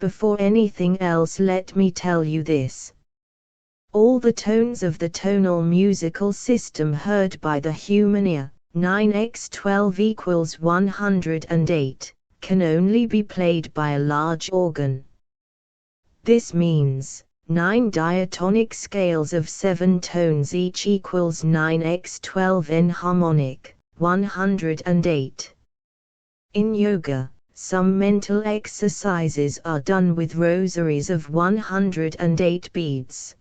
Before anything else, let me tell you this. All the tones of the tonal musical system heard by the human ear, 9x12 equals 108, can only be played by a large organ. This means 9 diatonic scales of 7 tones each equals 9x12 enharmonic, 108. In yoga, some mental exercises are done with rosaries of 108 beads.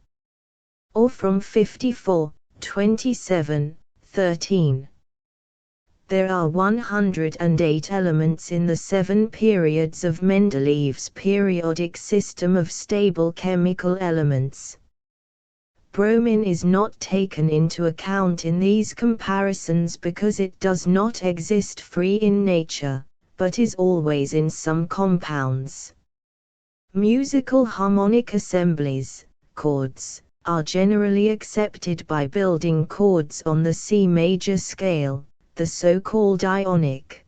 Or from 54, 27, 13. There are 108 elements in the 7 periods of Mendeleev's periodic system of stable chemical elements. Bromine is not taken into account in these comparisons because it does not exist free in nature, but is always in some compounds. Musical harmonic assemblies, chords, are generally accepted by building chords on the C major scale, the so-called ionic.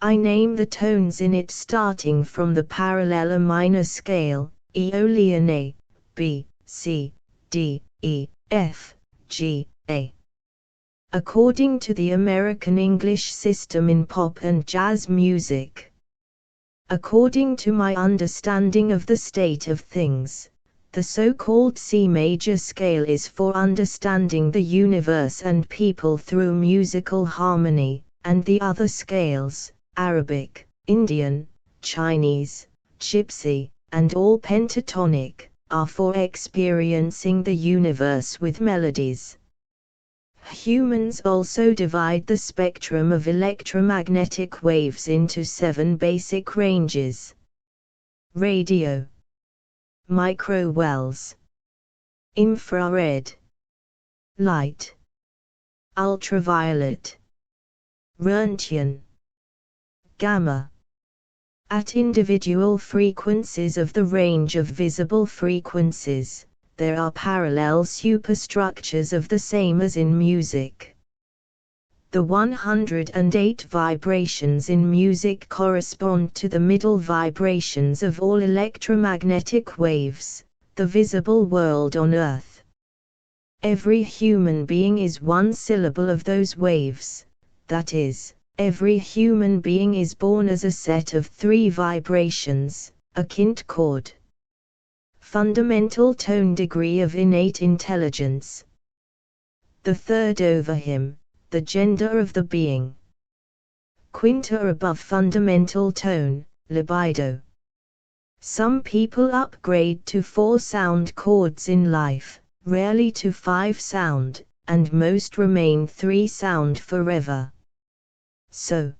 I name the tones in it starting from the parallel minor scale, Aeolian A, B, C, D, E, F, G, A. According to the American English system in pop and jazz music. According to my understanding of the state of things, the so-called C major scale is for understanding the universe and people through musical harmony, and the other scales, Arabic, Indian, Chinese, Gypsy, and all pentatonic, are for experiencing the universe with melodies. Humans also divide the spectrum of electromagnetic waves into 7 basic ranges: radio, microwells, infrared, light, ultraviolet, Röntgen, gamma. At individual frequencies of the range of visible frequencies, there are parallel superstructures of the same as in music. The 108 vibrations in music correspond to the middle vibrations of all electromagnetic waves, the visible world on Earth. Every human being is one syllable of those waves, that is, every human being is born as a set of 3 vibrations, a quint chord. Fundamental tone degree of innate intelligence. The third over him, the gender of the being. Quinta above fundamental tone, libido. Some people upgrade to 4 sound chords in life, rarely to 5 sound, and most remain 3 sound forever. So,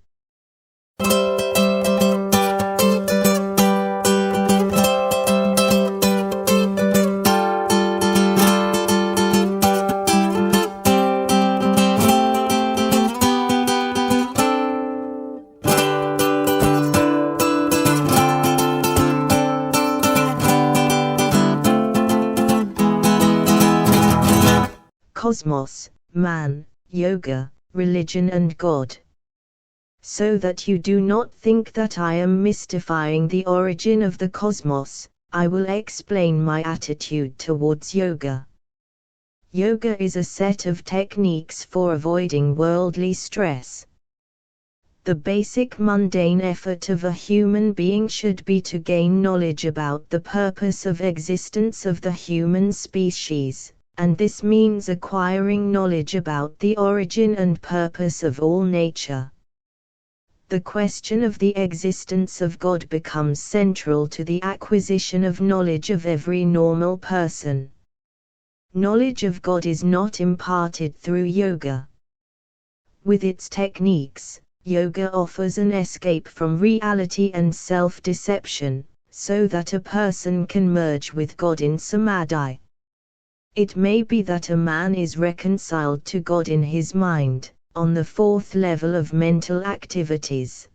cosmos, man, yoga, religion and God. So that you do not think that I am mystifying the origin of the cosmos, I will explain my attitude towards yoga. Yoga is a set of techniques for avoiding worldly stress. The basic mundane effort of a human being should be to gain knowledge about the purpose of existence of the human species, and this means acquiring knowledge about the origin and purpose of all nature. The question of the existence of God becomes central to the acquisition of knowledge of every normal person. Knowledge of God is not imparted through yoga. With its techniques, yoga offers an escape from reality and self-deception, so that a person can merge with God in samadhi. It may be that a man is reconciled to God in his mind, on the 4th level of mental activities.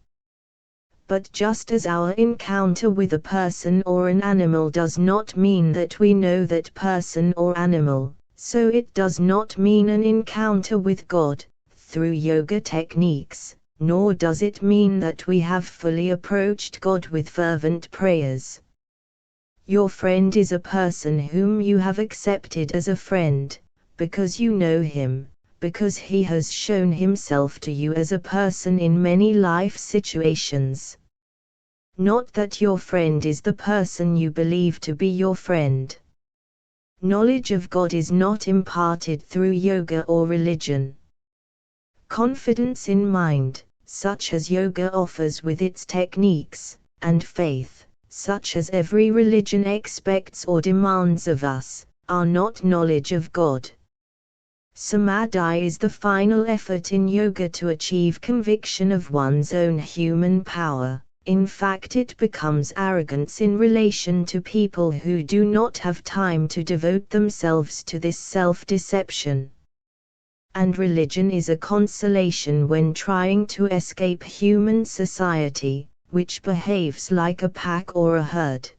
But just as our encounter with a person or an animal does not mean that we know that person or animal, so it does not mean an encounter with God. Through yoga techniques, nor does it mean that we have fully approached God with fervent prayers. Your friend is a person whom you have accepted as a friend, because you know him, because he has shown himself to you as a person in many life situations. Not that your friend is the person you believe to be your friend. Knowledge of God is not imparted through yoga or religion. Confidence in mind, such as yoga offers with its techniques, and faith, such as every religion expects or demands of us, are not knowledge of God. Samadhi is the final effort in yoga to achieve conviction of one's own human power. In fact, it becomes arrogance in relation to people who do not have time to devote themselves to this self-deception. And religion is a consolation when trying to escape human society, which behaves like a pack or a herd.